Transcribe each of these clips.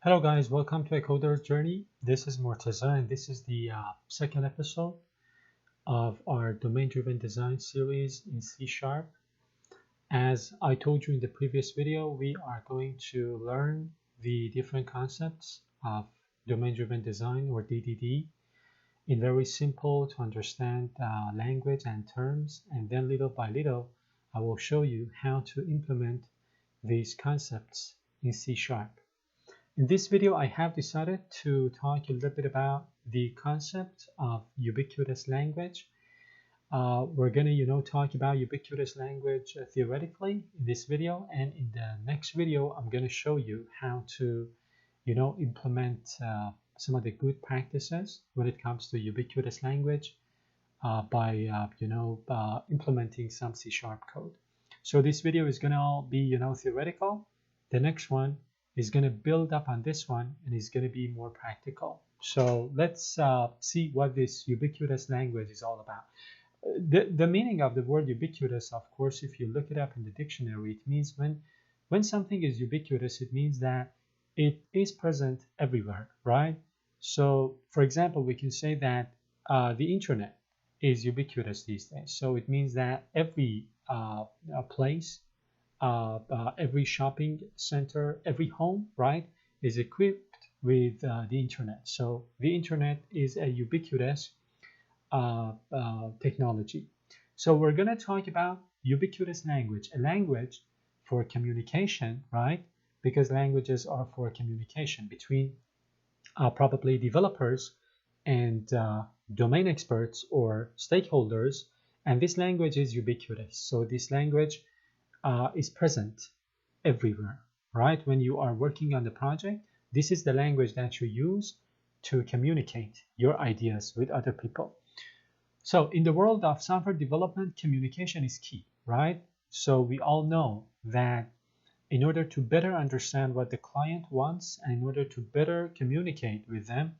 Hello guys, welcome to a Coder's Journey. This is Mortaza and this is the second episode of our domain-driven design series in C Sharp. As I told you in the previous video, we are going to learn the different concepts of domain-driven design or DDD in very simple to understand language and terms, and then little by little I will show you how to implement these concepts in C Sharp. In this video, I have decided to talk a little bit about the concept of ubiquitous language. We're going to, talk about ubiquitous language theoretically in this video, and in the next video, I'm going to show you how to, implement some of the good practices when it comes to ubiquitous language by, implementing some C# code. So this video is going to be, theoretical. The next one is going to build up on this one and is going to be more practical. So let's see what this ubiquitous language is all about. The meaning of the word ubiquitous, of course, if you look it up in the dictionary, it means when something is ubiquitous, it means that it is present everywhere, right? So, for example, we can say that the internet is ubiquitous these days. So it means that every place, every shopping center, every home, right, is equipped with the internet. So the internet is a ubiquitous technology. So we're going to talk about ubiquitous language, a language for communication, right? Because languages are for communication between probably developers and domain experts or stakeholders. And this language is ubiquitous. So this language is present everywhere, right? When you are working on the project, this is the language that you use to communicate your ideas with other people. So in the world of software development, communication is key, right? So we all know that in order to better understand what the client wants and in order to better communicate with them,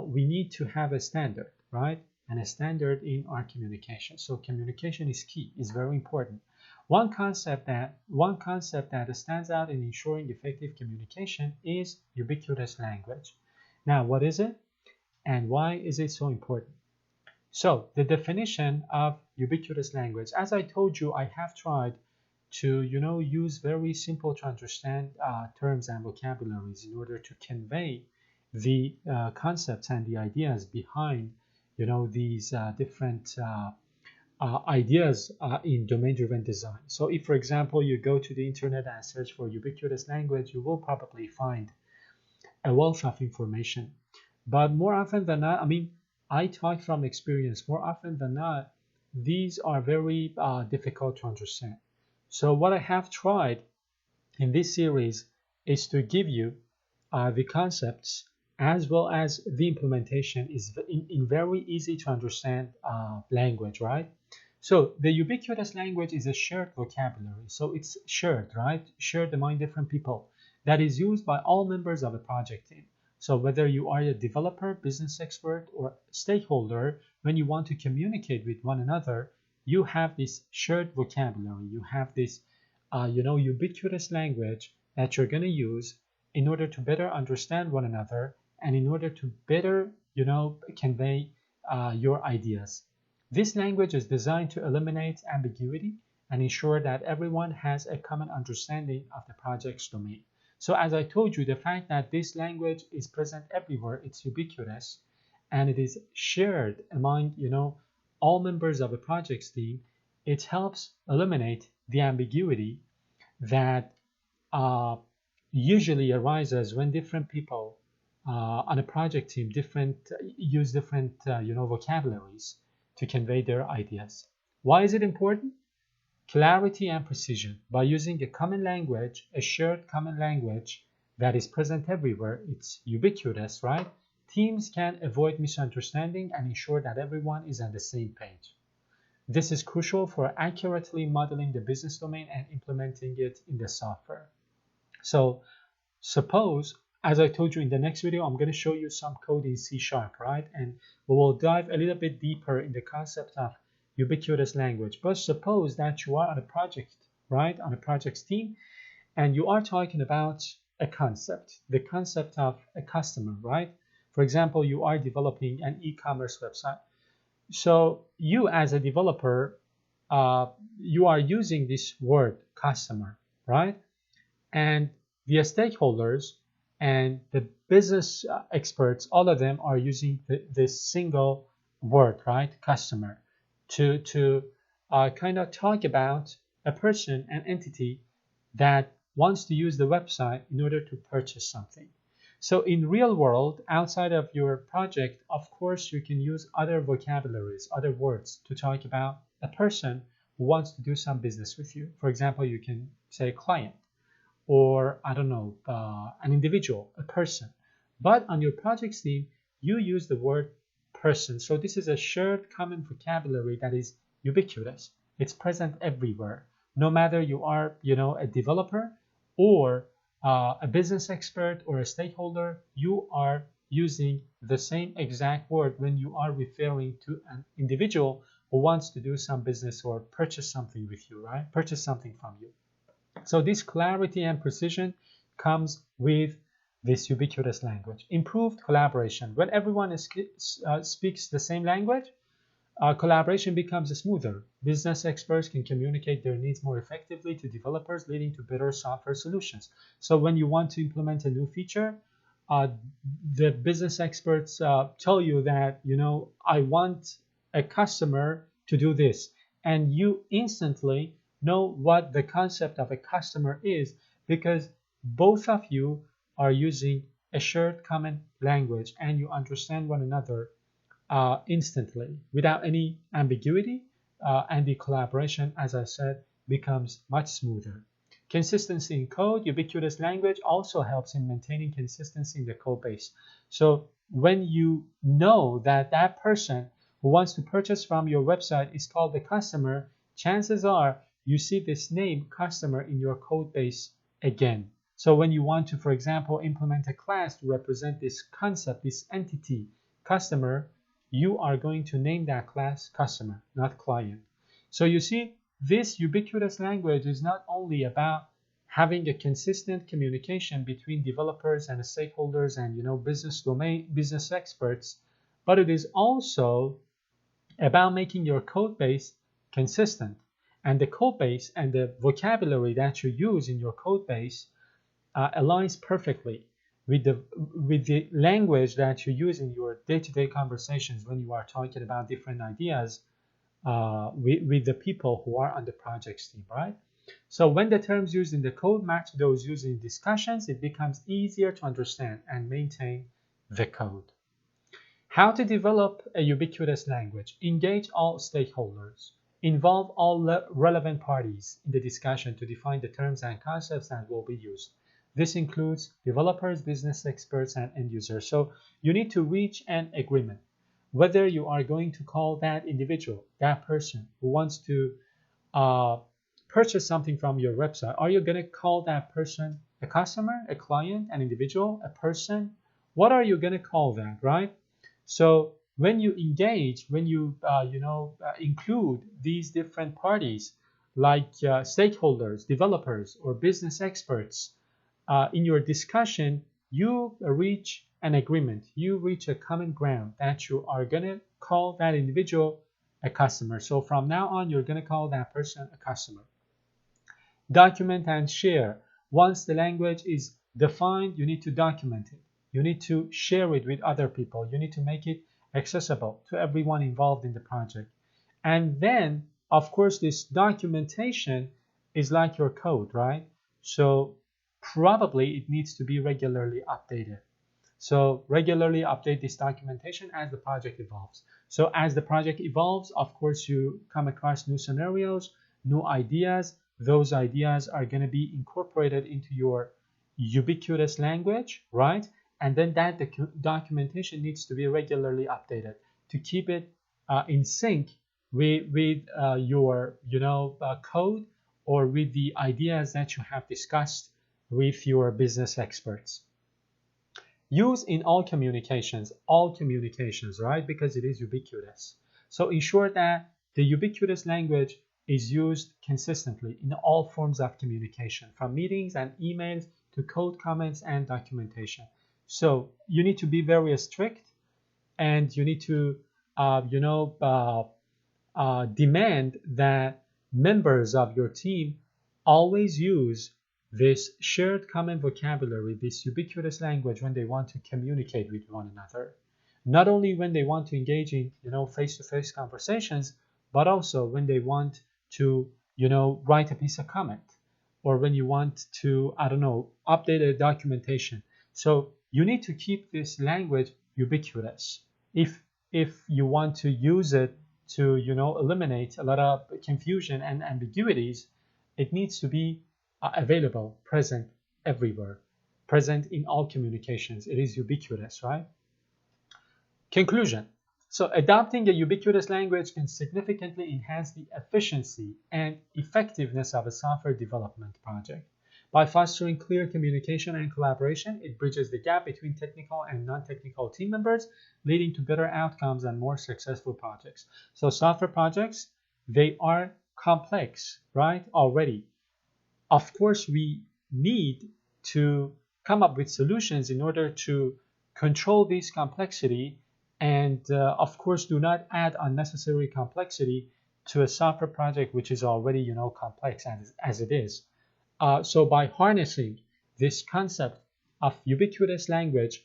we need to have a standard, right? And a standard in our communication. So communication is key, is very important. One concept that stands out in ensuring effective communication is ubiquitous language. Now, what is it and why is it so important? So the definition of ubiquitous language, as I told you, I have tried to use very simple to understand terms and vocabularies in order to convey the concepts and the ideas behind these different ideas in domain-driven design. So if, for example, you go to the internet and search for ubiquitous language, you will probably find a wealth of information. But more often than not, I talk from experience, more often than not, these are very difficult to understand. So what I have tried in this series is to give you the concepts as well as the implementation is in very easy to understand language, right? So the ubiquitous language is a shared vocabulary. So it's shared, right? Shared among different people that is used by all members of a project team. So whether you are a developer, business expert, or stakeholder, when you want to communicate with one another, you have this shared vocabulary. You have this, ubiquitous language that you're going to use in order to better understand one another and in order to better, convey your ideas. This language is designed to eliminate ambiguity and ensure that everyone has a common understanding of the project's domain. So as I told you, the fact that this language is present everywhere, it's ubiquitous, and it is shared among, all members of a project's team, it helps eliminate the ambiguity that usually arises when different people on a project team use different vocabularies to convey their ideas. Why is it important? Clarity and precision. By using a common language, a shared common language that is present everywhere, it's ubiquitous, right? Teams can avoid misunderstanding and ensure that everyone is on the same page. This is crucial for accurately modeling the business domain and implementing it in the software. So suppose, as I told you in the next video, I'm going to show you some code in C#, right? And we will dive a little bit deeper in the concept of ubiquitous language. But suppose that you are on a project, right? On a project team, and you are talking about a concept, the concept of a customer, right? For example, you are developing an e-commerce website. So you as a developer, you are using this word customer, right? And the stakeholders and the business experts, all of them are using this single word, right? Customer, to kind of talk about a person, an entity that wants to use the website in order to purchase something. So in real world, outside of your project, of course, you can use other vocabularies, other words to talk about a person who wants to do some business with you. For example, you can say client, or I don't know, an individual, a person. But on your project team, you use the word person. So this is a shared common vocabulary that is ubiquitous. It's present everywhere. No matter you are, a developer or a business expert or a stakeholder, you are using the same exact word when you are referring to an individual who wants to do some business or purchase something with you, right? Purchase something from you. So this clarity and precision comes with this ubiquitous language. Improved collaboration. When everyone speaks the same language, collaboration becomes smoother. Business experts can communicate their needs more effectively to developers, leading to better software solutions. So when you want to implement a new feature, the business experts tell you that, I want a customer to do this. And you instantly know what the concept of a customer is because both of you are using a shared common language and you understand one another instantly without any ambiguity, and the collaboration, as I said, becomes much smoother. Consistency in code, ubiquitous language also helps in maintaining consistency in the code base. So when you know that that person who wants to purchase from your website is called the customer, chances are you see this name customer in your code base again. So when you want to, for example, implement a class to represent this concept, this entity, customer, you are going to name that class customer, not client. So you see, this ubiquitous language is not only about having a consistent communication between developers and stakeholders and business experts, but it is also about making your code base consistent. And the code base and the vocabulary that you use in your code base aligns perfectly with the language that you use in your day-to-day conversations when you are talking about different ideas with the people who are on the project team, right? So when the terms used in the code match those used in discussions, it becomes easier to understand and maintain the code. How to develop a ubiquitous language. Engage all stakeholders. Involve all relevant parties in the discussion to define the terms and concepts that will be used. This includes developers, business experts, and end users. So you need to reach an agreement. Whether you are going to call that individual, that person who wants to purchase something from your website, are you going to call that person a customer, a client, an individual, a person? What are you going to call that, right? So when you engage, when you include these different parties like stakeholders, developers, or business experts in your discussion, you reach an agreement. You reach a common ground that you are going to call that individual a customer. So from now on, you're going to call that person a customer. Document and share. Once the language is defined, you need to document it. You need to share it with other people. You need to make it accessible to everyone involved in the project. And then, of course, this documentation is like your code, right? So probably it needs to be regularly updated. So regularly update this documentation as the project evolves. So as the project evolves, of course, you come across new scenarios, new ideas. Those ideas are going to be incorporated into your ubiquitous language, right? And then that documentation needs to be regularly updated to keep it in sync with your code or with the ideas that you have discussed with your business experts. Use in all communications, right? Because it is ubiquitous. So ensure that the ubiquitous language is used consistently in all forms of communication, from meetings and emails to code comments and documentation. So you need to be very strict, and you need to, demand that members of your team always use this shared common vocabulary, this ubiquitous language when they want to communicate with one another. Not only when they want to engage in, face-to-face conversations, but also when they want to, write a piece of comment, or when you want to, I don't know, update a documentation. So you need to keep this language ubiquitous. If you want to use it to, eliminate a lot of confusion and ambiguities, it needs to be available, present everywhere, present in all communications. It is ubiquitous, right? Conclusion. So adopting a ubiquitous language can significantly enhance the efficiency and effectiveness of a software development project. By fostering clear communication and collaboration, it bridges the gap between technical and non-technical team members, leading to better outcomes and more successful projects. So software projects, they are complex, right? Already. Of course, we need to come up with solutions in order to control this complexity, and of course, do not add unnecessary complexity to a software project which is already, complex as it is. So by harnessing this concept of ubiquitous language,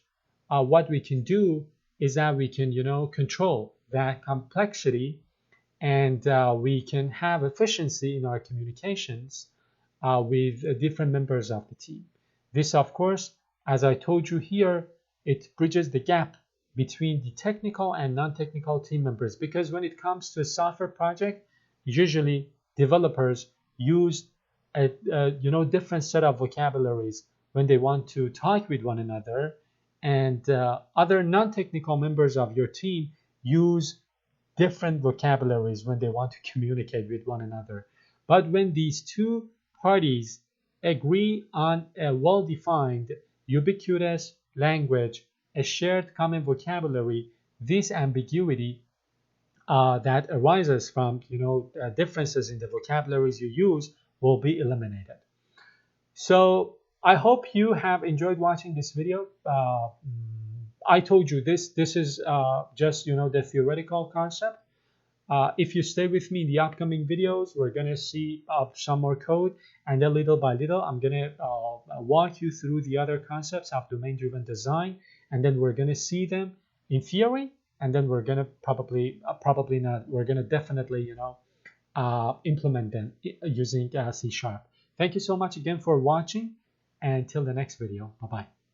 what we can do is that we can, control that complexity, and we can have efficiency in our communications with different members of the team. This, of course, as I told you here, it bridges the gap between the technical and non-technical team members, because when it comes to a software project, usually developers use a different set of vocabularies when they want to talk with one another, and other non-technical members of your team use different vocabularies when they want to communicate with one another. But when these two parties agree on a well-defined ubiquitous language, a shared common vocabulary, this ambiguity that arises from differences in the vocabularies you use will be eliminated. So I hope you have enjoyed watching this video. I told you this is just the theoretical concept. If you stay with me in the upcoming videos, we're going to see some more code, and then little by little, I'm going to walk you through the other concepts of domain-driven design, and then we're going to see them in theory, and then we're going to probably not, we're going to definitely, implement them using C#. Thank you so much again for watching, and till the next video. Bye-bye.